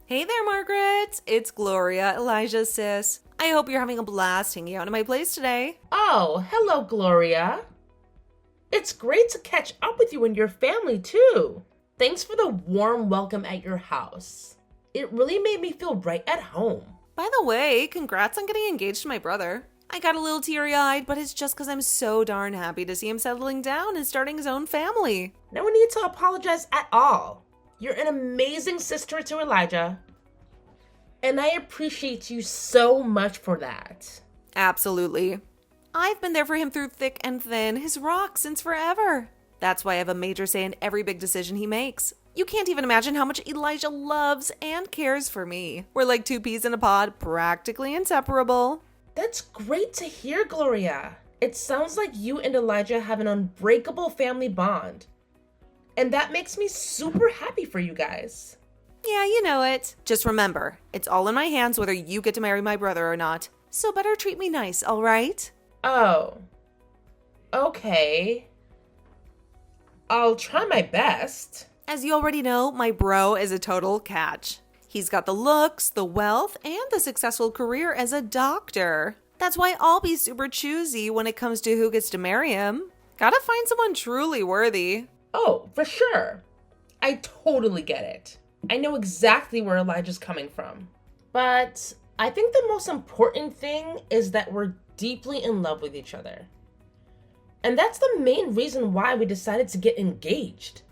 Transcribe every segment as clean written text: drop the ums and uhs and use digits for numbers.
Hey there, Margaret. It's Gloria, Elijah's sis. I hope you're having a blast hanging out in my place today. Oh, hello, Gloria. It's great to catch up with you and your family, too. Thanks for the warm welcome at your house. It really made me feel right at home. By the way, congrats on getting engaged to my brother. I got a little teary-eyed, but it's just because I'm so darn happy to see him settling down and starting his own family. No need to apologize at all. You're an amazing sister to Elijah, and I appreciate you so much for that. Absolutely. I've been there for him through thick and thin, his rock since forever. That's why I have a major say in every big decision he makes. You can't even imagine how much Elijah loves and cares for me. We're like two peas in a pod, practically inseparable. That's great to hear, Gloria. It sounds like you and Elijah have an unbreakable family bond. And that makes me super happy for you guys. Yeah, you know it. Just remember, it's all in my hands whether you get to marry my brother or not. So better treat me nice, all right? Oh. Okay. I'll try my best. As you already know, my bro is a total catch. He's got the looks, the wealth, and the successful career as a doctor. That's why I'll be super choosy when it comes to who gets to marry him. Gotta find someone truly worthy. Oh, for sure. I totally get it. I know exactly where Elijah's coming from. But I think the most important thing is that we're deeply in love with each other. And that's the main reason why we decided to get engaged.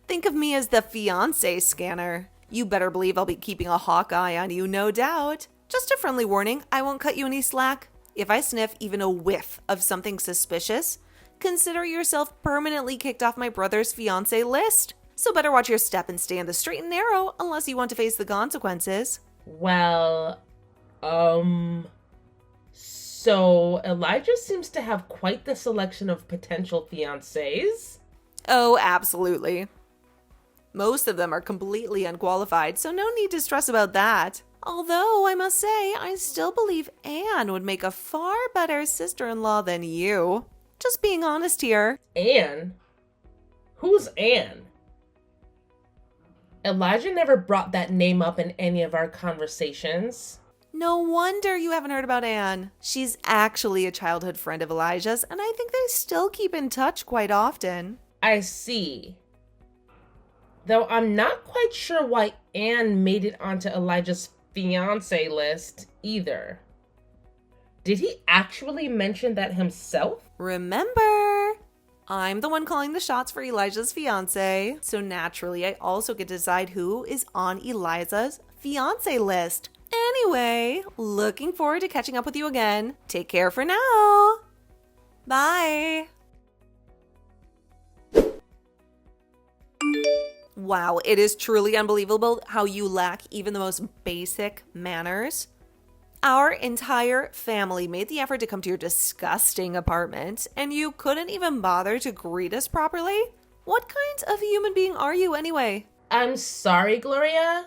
Think of me as the fiancé scanner. You better believe I'll be keeping a hawk eye on you, no doubt. Just a friendly warning, I won't cut you any slack. If I sniff even a whiff of something suspicious, consider yourself permanently kicked off my brother's fiancé list. So better watch your step and stay on the straight and narrow unless you want to face the consequences. Well, so Elijah seems to have quite the selection of potential fiancés. Oh, absolutely. Most of them are completely unqualified, so no need to stress about that. Although, I must say, I still believe Anne would make a far better sister-in-law than you. Just being honest here. Anne? Who's Anne? Elijah never brought that name up in any of our conversations. No wonder you haven't heard about Anne. She's actually a childhood friend of Elijah's, and I think they still keep in touch quite often. I see. Though I'm not quite sure why Anne made it onto Elijah's fiancé list either. Did he actually mention that himself? Remember, I'm the one calling the shots for Elijah's fiancé, so naturally I also get to decide who is on Elijah's fiancé list. Anyway, looking forward to catching up with you again. Take care for now. Bye. Wow, it is truly unbelievable how you lack even the most basic manners. Our entire family made the effort to come to your disgusting apartment, and you couldn't even bother to greet us properly? What kind of human being are you anyway? I'm sorry, Gloria,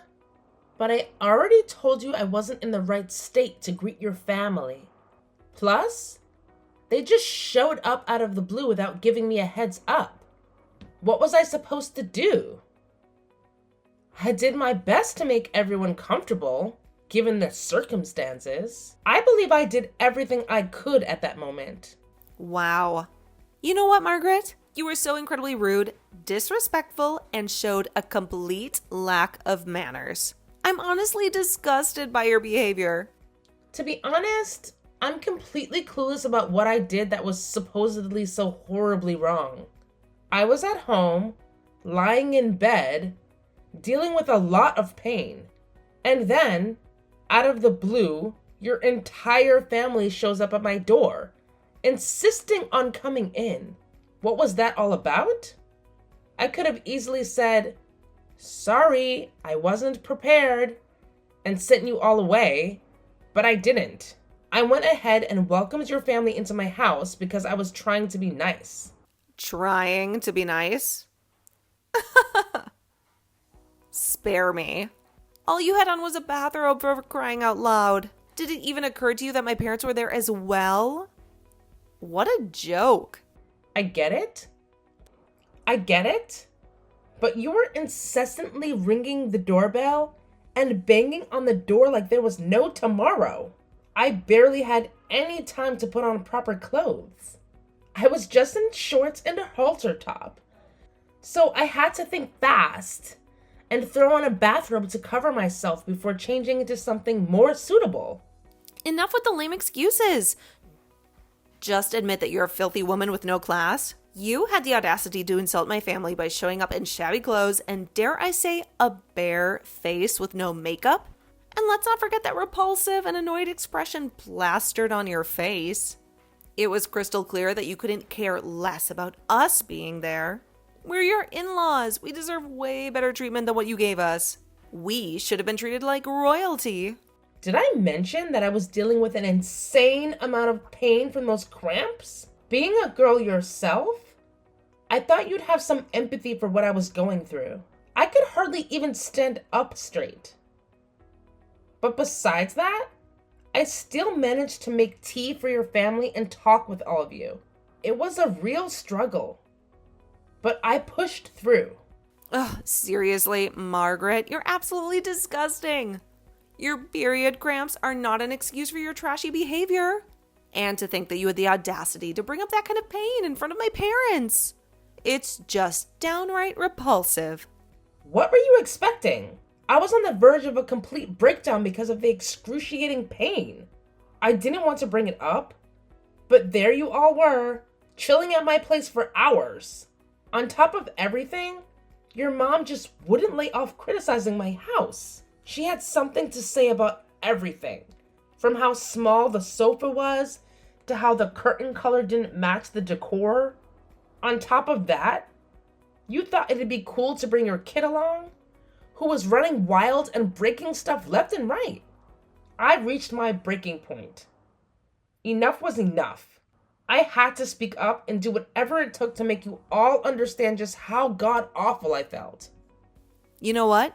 but I already told you I wasn't in the right state to greet your family. Plus, they just showed up out of the blue without giving me a heads up. What was I supposed to do? I did my best to make everyone comfortable, given the circumstances. I believe I did everything I could at that moment. Wow. You know what, Margaret? You were so incredibly rude, disrespectful, and showed a complete lack of manners. I'm honestly disgusted by your behavior. To be honest, I'm completely clueless about what I did that was supposedly so horribly wrong. I was at home, lying in bed, dealing with a lot of pain. And then, out of the blue, your entire family shows up at my door, insisting on coming in. What was that all about? I could have easily said, "Sorry, I wasn't prepared," and sent you all away, but I didn't. I went ahead and welcomed your family into my house because I was trying to be nice. Trying to be nice? Spare me. All you had on was a bathrobe, for crying out loud. Did it even occur to you that my parents were there as well? What a joke. I get it. But you were incessantly ringing the doorbell and banging on the door like there was no tomorrow. I barely had any time to put on proper clothes. I was just in shorts and a halter top. So I had to think fast and throw on a bathrobe to cover myself before changing into something more suitable. Enough with the lame excuses. Just admit that you're a filthy woman with no class. You had the audacity to insult my family by showing up in shabby clothes and, dare I say, a bare face with no makeup. And let's not forget that repulsive and annoyed expression plastered on your face. It was crystal clear that you couldn't care less about us being there. We're your in-laws. We deserve way better treatment than what you gave us. We should have been treated like royalty. Did I mention that I was dealing with an insane amount of pain from those cramps? Being a girl yourself, I thought you'd have some empathy for what I was going through. I could hardly even stand up straight. But besides that, I still managed to make tea for your family and talk with all of you. It was a real struggle, but I pushed through. Ugh, seriously, Margaret, you're absolutely disgusting. Your period cramps are not an excuse for your trashy behavior. And to think that you had the audacity to bring up that kind of pain in front of my parents. It's just downright repulsive. What were you expecting? I was on the verge of a complete breakdown because of the excruciating pain. I didn't want to bring it up, but there you all were, chilling at my place for hours. On top of everything, your mom just wouldn't lay off criticizing my house. She had something to say about everything, from how small the sofa was to how the curtain color didn't match the decor. On top of that, you thought it'd be cool to bring your kid along, who was running wild and breaking stuff left and right. I reached my breaking point. Enough was enough. I had to speak up and do whatever it took to make you all understand just how god-awful I felt. You know what?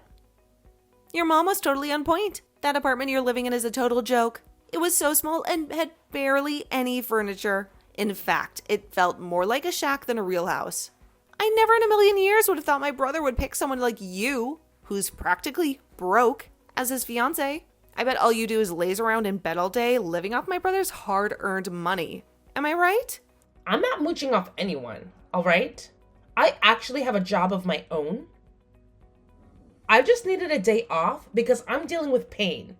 Your mom was totally on point. That apartment you're living in is a total joke. It was so small and had barely any furniture. In fact, it felt more like a shack than a real house. I never in a million years would have thought my brother would pick someone like you, who's practically broke, as his fiancé. I bet all you do is laze around in bed all day, living off my brother's hard-earned money. Am I right? I'm not mooching off anyone, all right? I actually have a job of my own. I just needed a day off because I'm dealing with pain,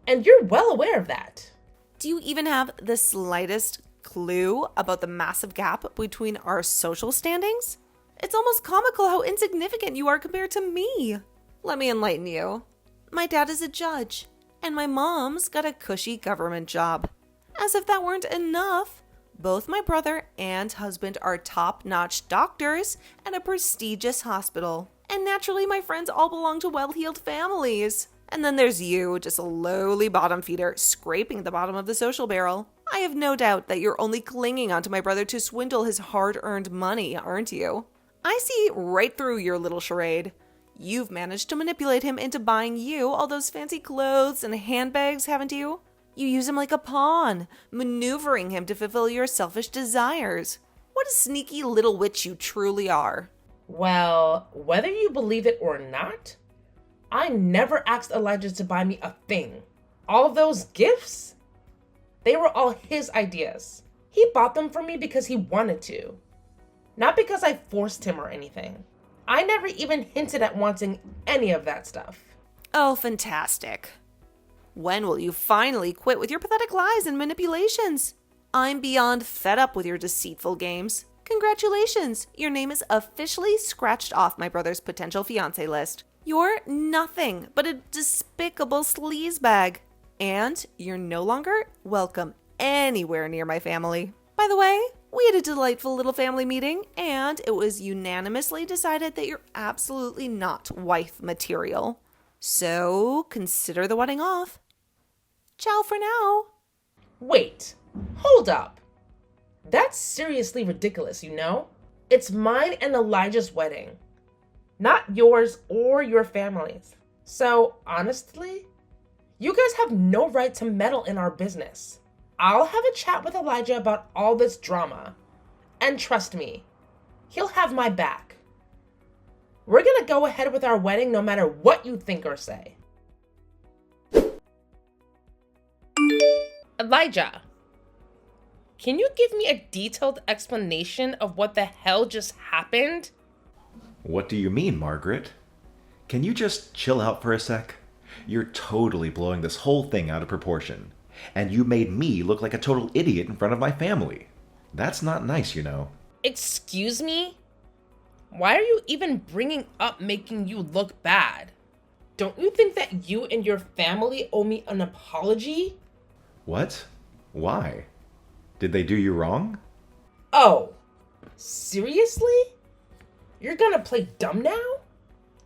and you're well aware of that. Do you even have the slightest clue about the massive gap between our social standings? It's almost comical how insignificant you are compared to me. Let me enlighten you. My dad is a judge, and my mom's got a cushy government job. As if that weren't enough, both my brother and husband are top-notch doctors at a prestigious hospital. And naturally, my friends all belong to well-heeled families. And then there's you, just a lowly bottom feeder, scraping the bottom of the social barrel. I have no doubt that you're only clinging onto my brother to swindle his hard-earned money, aren't you? I see right through your little charade. You've managed to manipulate him into buying you all those fancy clothes and handbags, haven't you? You use him like a pawn, maneuvering him to fulfill your selfish desires. What a sneaky little witch you truly are. Well, whether you believe it or not, I never asked Elijah to buy me a thing. All those gifts, they were all his ideas. He bought them for me because he wanted to, not because I forced him or anything. I never even hinted at wanting any of that stuff. Oh, fantastic. When will you finally quit with your pathetic lies and manipulations? I'm beyond fed up with your deceitful games. Congratulations, your name is officially scratched off my brother's potential fiancé list. You're nothing but a despicable sleazebag. And you're no longer welcome anywhere near my family. By the way, we had a delightful little family meeting, and it was unanimously decided that you're absolutely not wife material. So consider the wedding off. Ciao for now. Wait, hold up. That's seriously ridiculous, you know? It's mine and Elijah's wedding, not yours or your family's. So, honestly, you guys have no right to meddle in our business. I'll have a chat with Elijah about all this drama. And trust me, he'll have my back. We're gonna go ahead with our wedding no matter what you think or say. Elijah, can you give me a detailed explanation of what the hell just happened? What do you mean, Margaret? Can you just chill out for a sec? You're totally blowing this whole thing out of proportion. And you made me look like a total idiot in front of my family. That's not nice, you know. Excuse me? Why are you even bringing up making you look bad? Don't you think that you and your family owe me an apology? What? Why? Did they do you wrong? Oh, seriously? You're gonna play dumb now?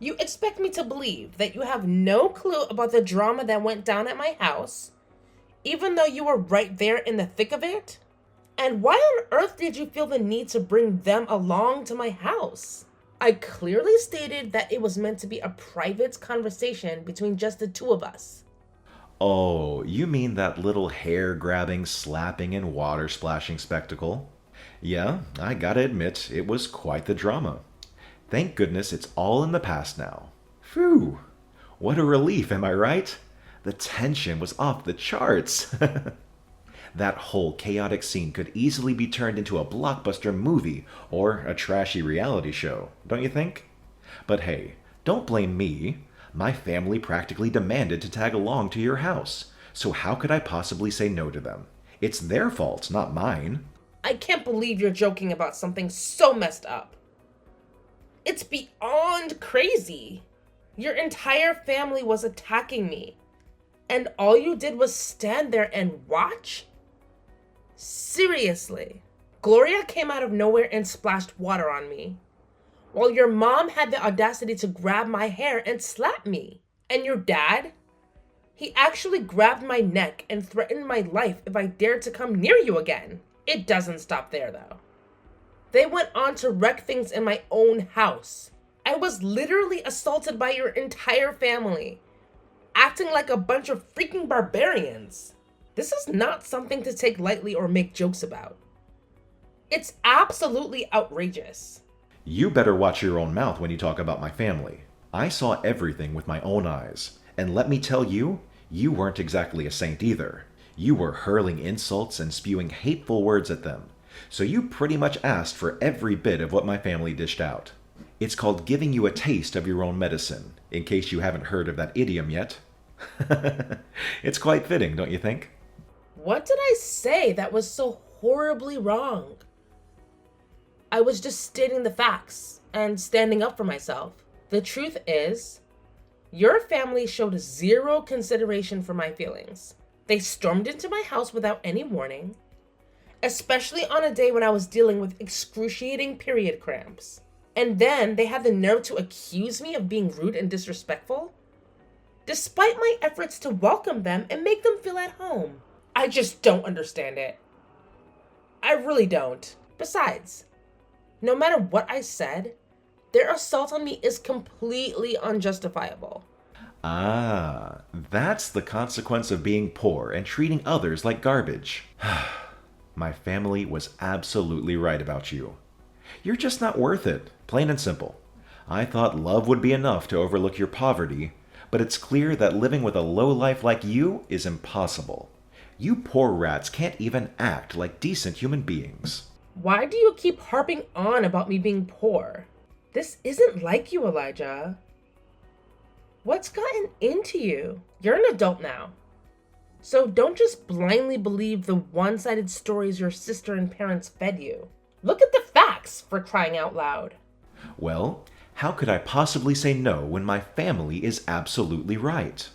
You expect me to believe that you have no clue about the drama that went down at my house, even though you were right there in the thick of it? And why on earth did you feel the need to bring them along to my house? I clearly stated that it was meant to be a private conversation between just the two of us. Oh, you mean that little hair-grabbing, slapping, and water-splashing spectacle? Yeah, I gotta admit, it was quite the drama. Thank goodness it's all in the past now. Phew! What a relief, am I right? The tension was off the charts. That whole chaotic scene could easily be turned into a blockbuster movie or a trashy reality show, don't you think? But hey, don't blame me. My family practically demanded to tag along to your house, so how could I possibly say no to them? It's their fault, not mine. I can't believe you're joking about something so messed up. It's beyond crazy. Your entire family was attacking me, and all you did was stand there and watch? Seriously. Gloria came out of nowhere and splashed water on me, while your mom had the audacity to grab my hair and slap me. And your dad? He actually grabbed my neck and threatened my life if I dared to come near you again. It doesn't stop there, though. They went on to wreck things in my own house. I was literally assaulted by your entire family, acting like a bunch of freaking barbarians. This is not something to take lightly or make jokes about. It's absolutely outrageous. You better watch your own mouth when you talk about my family. I saw everything with my own eyes, and let me tell you, you weren't exactly a saint either. You were hurling insults and spewing hateful words at them, so you pretty much asked for every bit of what my family dished out. It's called giving you a taste of your own medicine, in case you haven't heard of that idiom yet. It's quite fitting, don't you think? What did I say that was so horribly wrong? I was just stating the facts and standing up for myself. The truth is, your family showed zero consideration for my feelings. They stormed into my house without any warning, especially on a day when I was dealing with excruciating period cramps. And then they had the nerve to accuse me of being rude and disrespectful, despite my efforts to welcome them and make them feel at home. I just don't understand it. I really don't. Besides, no matter what I said, their assault on me is completely unjustifiable. Ah, that's the consequence of being poor and treating others like garbage. My family was absolutely right about you. You're just not worth it, plain and simple. I thought love would be enough to overlook your poverty, but it's clear that living with a lowlife like you is impossible. You poor rats can't even act like decent human beings. Why do you keep harping on about me being poor? This isn't like you, Elijah. What's gotten into you? You're an adult now. So don't just blindly believe the one-sided stories your sister and parents fed you. Look at the facts, for crying out loud. Well, how could I possibly say no when my family is absolutely right?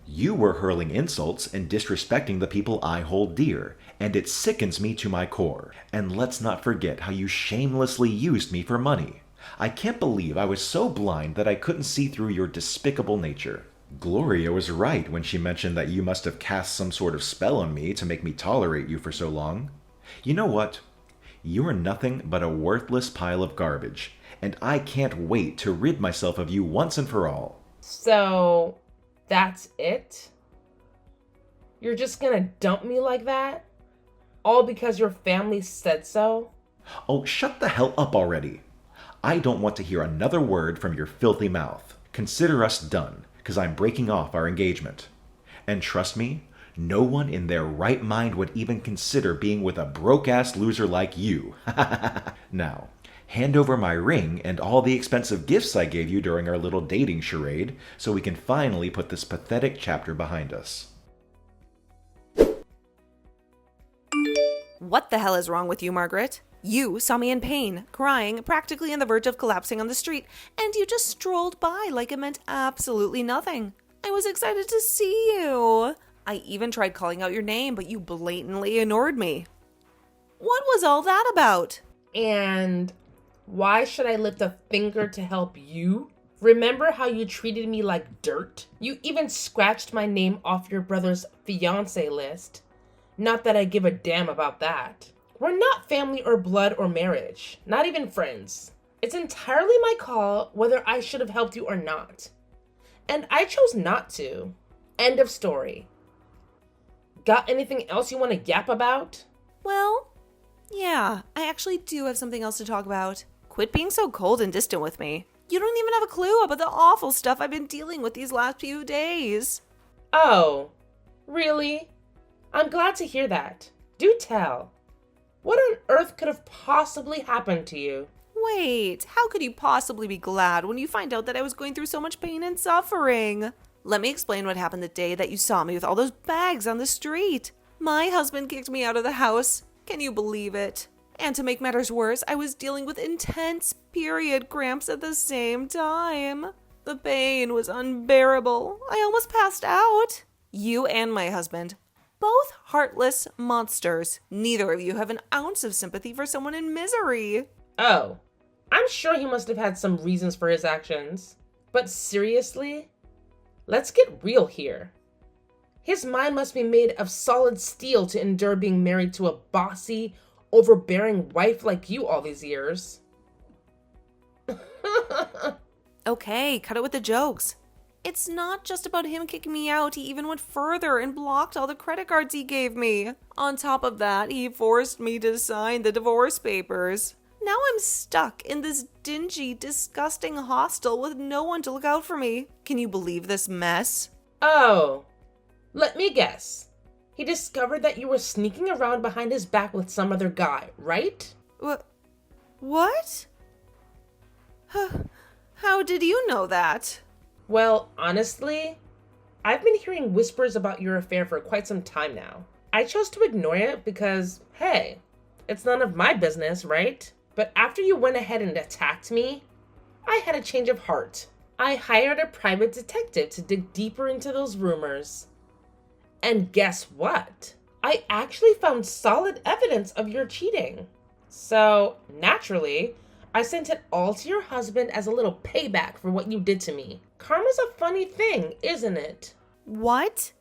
You were hurling insults and disrespecting the people I hold dear, and it sickens me to my core. And let's not forget how you shamelessly used me for money. I can't believe I was so blind that I couldn't see through your despicable nature. Gloria was right when she mentioned that you must have cast some sort of spell on me to make me tolerate you for so long. You know what? You are nothing but a worthless pile of garbage, and I can't wait to rid myself of you once and for all. So, that's it? You're just gonna dump me like that? All because your family said so? Oh, shut the hell up already. I don't want to hear another word from your filthy mouth. Consider us done, because I'm breaking off our engagement. And trust me, no one in their right mind would even consider being with a broke-ass loser like you. Now, hand over my ring and all the expensive gifts I gave you during our little dating charade so we can finally put this pathetic chapter behind us. What the hell is wrong with you, Margaret? You saw me in pain, crying, practically on the verge of collapsing on the street, and you just strolled by like it meant absolutely nothing. I was excited to see you. I even tried calling out your name, but you blatantly ignored me. What was all that about? And why should I lift a finger to help you? Remember how you treated me like dirt? You even scratched my name off your brother's fiancé list. Not that I give a damn about that. We're not family or blood or marriage, not even friends. It's entirely my call whether I should have helped you or not. And I chose not to. End of story. Got anything else you want to yap about? Well, yeah, I actually do have something else to talk about. Quit being so cold and distant with me. You don't even have a clue about the awful stuff I've been dealing with these last few days. Oh, really? I'm glad to hear that. Do tell. What on earth could have possibly happened to you? Wait, how could you possibly be glad when you find out that I was going through so much pain and suffering? Let me explain what happened the day that you saw me with all those bags on the street. My husband kicked me out of the house. Can you believe it? And to make matters worse, I was dealing with intense period cramps at the same time. The pain was unbearable. I almost passed out. You and my husband, both heartless monsters. Neither of you have an ounce of sympathy for someone in misery. Oh, I'm sure he must have had some reasons for his actions. But seriously? Let's get real here. His mind must be made of solid steel to endure being married to a bossy, overbearing wife like you all these years. Okay, cut it with the jokes. It's not just about him kicking me out. He even went further and blocked all the credit cards he gave me. On top of that, he forced me to sign the divorce papers. Now I'm stuck in this dingy, disgusting hostel with no one to look out for me. Can you believe this mess? Oh, let me guess. He discovered that you were sneaking around behind his back with some other guy, right? What? How did you know that? Well, honestly, I've been hearing whispers about your affair for quite some time now. I chose to ignore it because, hey, it's none of my business, right? But after you went ahead and attacked me, I had a change of heart. I hired a private detective to dig deeper into those rumors. And guess what? I actually found solid evidence of your cheating. So, naturally, I sent it all to your husband as a little payback for what you did to me. Karma's a funny thing, isn't it? What?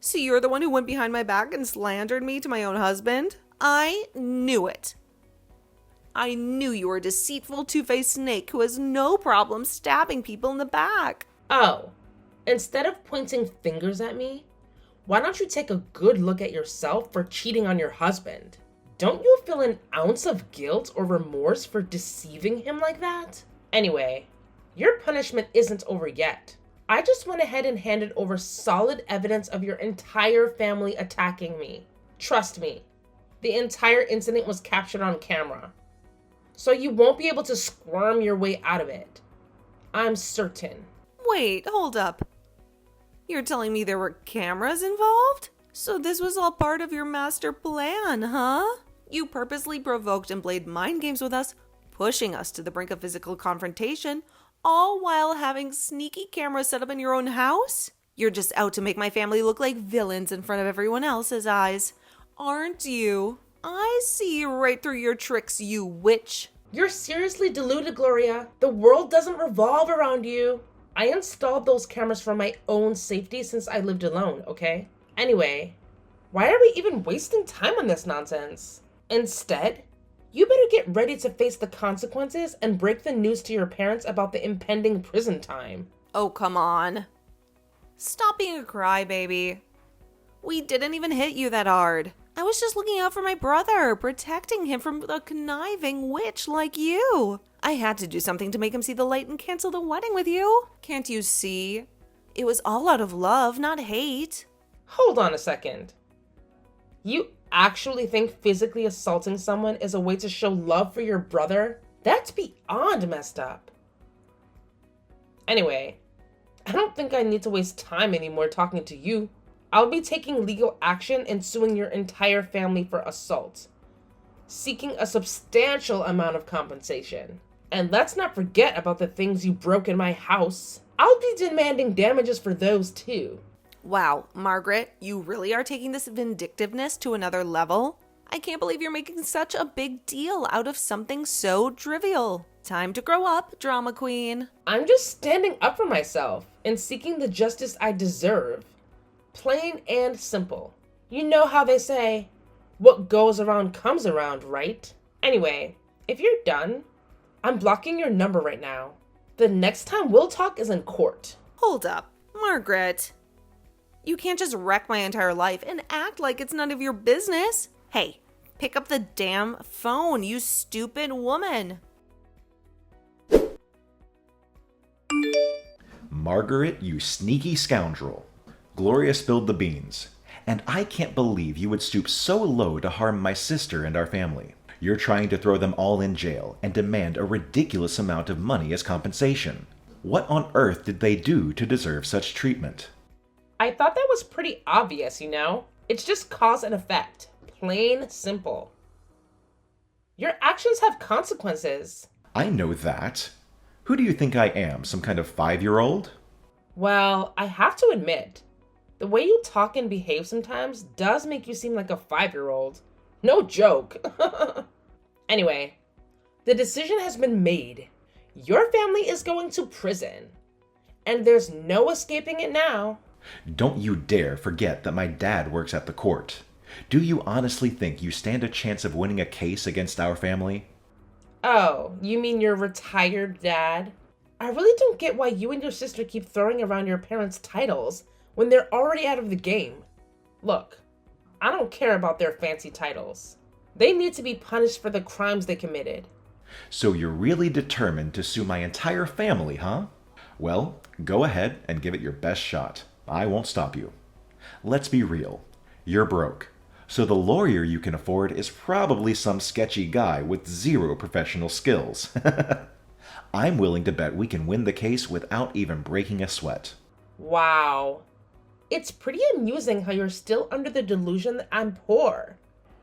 So you're the one who went behind my back and slandered me to my own husband? I knew it. I knew you were a deceitful, two-faced snake who has no problem stabbing people in the back. Oh, instead of pointing fingers at me, why don't you take a good look at yourself for cheating on your husband? Don't you feel an ounce of guilt or remorse for deceiving him like that? Anyway, your punishment isn't over yet. I just went ahead and handed over solid evidence of your entire family attacking me. Trust me, the entire incident was captured on camera. So you won't be able to squirm your way out of it. I'm certain. Wait, hold up. You're telling me there were cameras involved? So this was all part of your master plan, huh? You purposely provoked and played mind games with us, pushing us to the brink of physical confrontation, all while having sneaky cameras set up in your own house? You're just out to make my family look like villains in front of everyone else's eyes, aren't you? I see right through your tricks, you witch. You're seriously deluded, Gloria. The world doesn't revolve around you. I installed those cameras for my own safety since I lived alone, okay? Anyway, why are we even wasting time on this nonsense? Instead, you better get ready to face the consequences and break the news to your parents about the impending prison time. Oh, come on. Stop being a crybaby. We didn't even hit you that hard. I was just looking out for my brother, protecting him from a conniving witch like you. I had to do something to make him see the light and cancel the wedding with you. Can't you see? It was all out of love, not hate. Hold on a second. You actually think physically assaulting someone is a way to show love for your brother? That's beyond messed up. Anyway, I don't think I need to waste time anymore talking to you. I'll be taking legal action and suing your entire family for assault, seeking a substantial amount of compensation. And let's not forget about the things you broke in my house. I'll be demanding damages for those too. Wow, Margaret, you really are taking this vindictiveness to another level? I can't believe you're making such a big deal out of something so trivial. Time to grow up, drama queen. I'm just standing up for myself and seeking the justice I deserve. Plain and simple. You know how they say, what goes around comes around, right? Anyway, if you're done, I'm blocking your number right now. The next time we'll talk is in court. Hold up, Margaret. You can't just wreck my entire life and act like it's none of your business. Hey, pick up the damn phone, you stupid woman. Margaret, you sneaky scoundrel. Gloria spilled the beans, and I can't believe you would stoop so low to harm my sister and our family. You're trying to throw them all in jail and demand a ridiculous amount of money as compensation. What on earth did they do to deserve such treatment? I thought that was pretty obvious, you know? It's just cause and effect. Plain simple. Your actions have consequences. I know that. Who do you think I am, some kind of 5-year-old? Well, I have to admit, the way you talk and behave sometimes does make you seem like a 5-year-old. No joke. Anyway, the decision has been made. Your family is going to prison. And there's no escaping it now. Don't you dare forget that my dad works at the court. Do you honestly think you stand a chance of winning a case against our family? Oh, you mean your retired dad? I really don't get why you and your sister keep throwing around your parents' titles when they're already out of the game. Look, I don't care about their fancy titles. They need to be punished for the crimes they committed. So you're really determined to sue my entire family, huh? Well, go ahead and give it your best shot. I won't stop you. Let's be real. You're broke. So the lawyer you can afford is probably some sketchy guy with 0 professional skills. I'm willing to bet we can win the case without even breaking a sweat. Wow. It's pretty amusing how you're still under the delusion that I'm poor.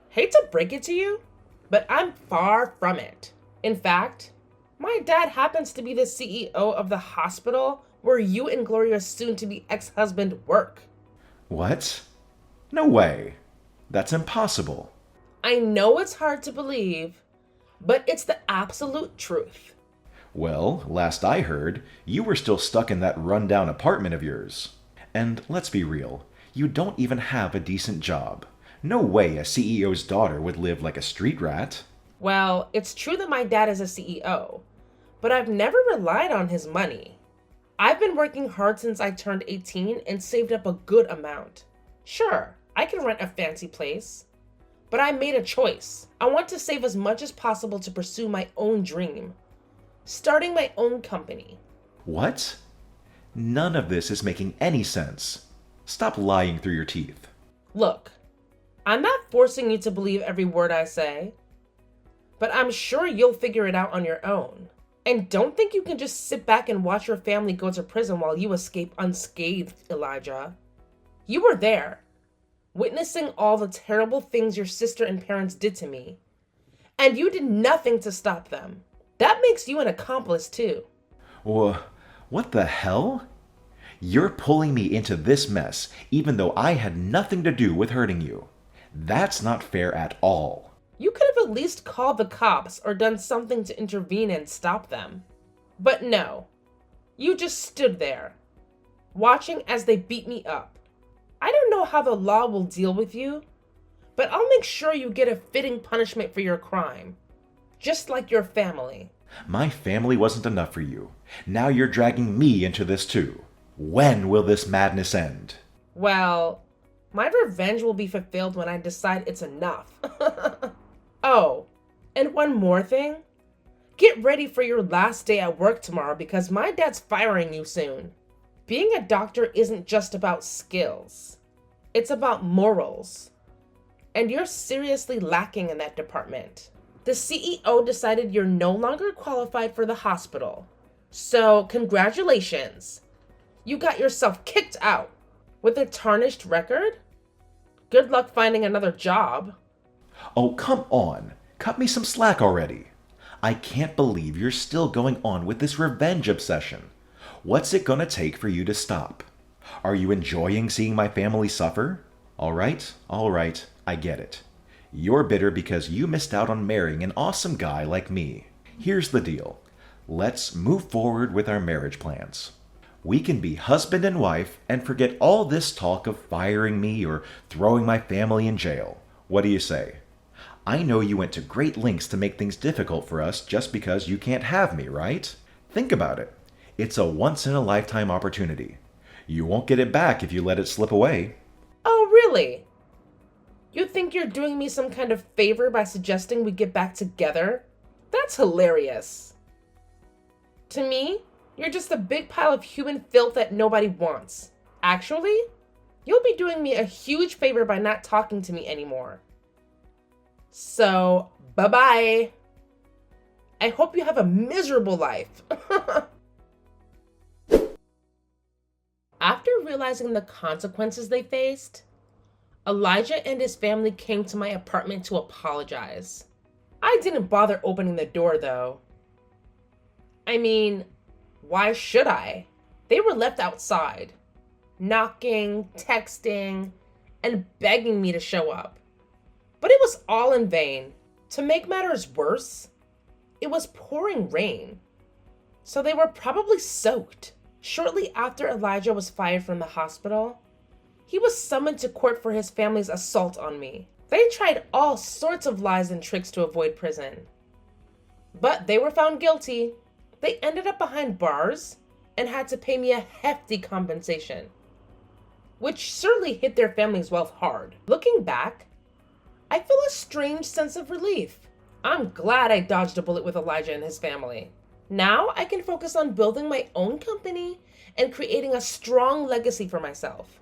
Hate to break it to you, but I'm far from it. In fact, my dad happens to be the CEO of the hospital where you and Gloria's soon-to-be ex-husband work. What? No way. That's impossible. I know it's hard to believe, but it's the absolute truth. Well, last I heard, you were still stuck in that rundown apartment of yours. And let's be real, you don't even have a decent job. No way a CEO's daughter would live like a street rat. Well, it's true that my dad is a CEO, but I've never relied on his money. I've been working hard since I turned 18 and saved up a good amount. Sure, I can rent a fancy place, but I made a choice. I want to save as much as possible to pursue my own dream, starting my own company. What? None of this is making any sense. Stop lying through your teeth. Look, I'm not forcing you to believe every word I say, but I'm sure you'll figure it out on your own. And don't think you can just sit back and watch your family go to prison while you escape unscathed, Elijah. You were there, witnessing all the terrible things your sister and parents did to me, and you did nothing to stop them. That makes you an accomplice too. What the hell? You're pulling me into this mess even though I had nothing to do with hurting you. That's not fair at all. You could have at least called the cops or done something to intervene and stop them. But no, you just stood there, watching as they beat me up. I don't know how the law will deal with you, but I'll make sure you get a fitting punishment for your crime, just like your family. My family wasn't enough for you. Now you're dragging me into this too. When will this madness end? Well, My revenge will be fulfilled when I decide it's enough. Oh, and one more thing. Get ready for your last day at work tomorrow because my dad's firing you soon. Being a doctor isn't just about skills. It's about morals. And you're seriously lacking in that department. The CEO decided you're no longer qualified for the hospital. So, congratulations. You got yourself kicked out. With a tarnished record? Good luck finding another job. Oh, come on. Cut me some slack already. I can't believe you're still going on with this revenge obsession. What's it gonna take for you to stop? Are you enjoying seeing my family suffer? All right, I get it. You're bitter because you missed out on marrying an awesome guy like me. Here's the deal. Let's move forward with our marriage plans. We can be husband and wife and forget all this talk of firing me or throwing my family in jail. What do you say? I know you went to great lengths to make things difficult for us just because you can't have me, right? Think about it. It's a once-in-a-lifetime opportunity. You won't get it back if you let it slip away. Oh, really? You think you're doing me some kind of favor by suggesting we get back together? That's hilarious. To me, you're just a big pile of human filth that nobody wants. Actually, you'll be doing me a huge favor by not talking to me anymore. So, bye-bye. I hope you have a miserable life. After realizing the consequences they faced, Elijah and his family came to my apartment to apologize. I didn't bother opening the door, though. I mean, why should I? They were left outside, knocking, texting, and begging me to show up. But it was all in vain. To make matters worse, it was pouring rain, so they were probably soaked. Shortly after Elijah was fired from the hospital, he was summoned to court for his family's assault on me. They tried all sorts of lies and tricks to avoid prison, but they were found guilty. They ended up behind bars and had to pay me a hefty compensation, which certainly hit their family's wealth hard. Looking back, I feel a strange sense of relief. I'm glad I dodged a bullet with Elijah and his family. Now I can focus on building my own company and creating a strong legacy for myself.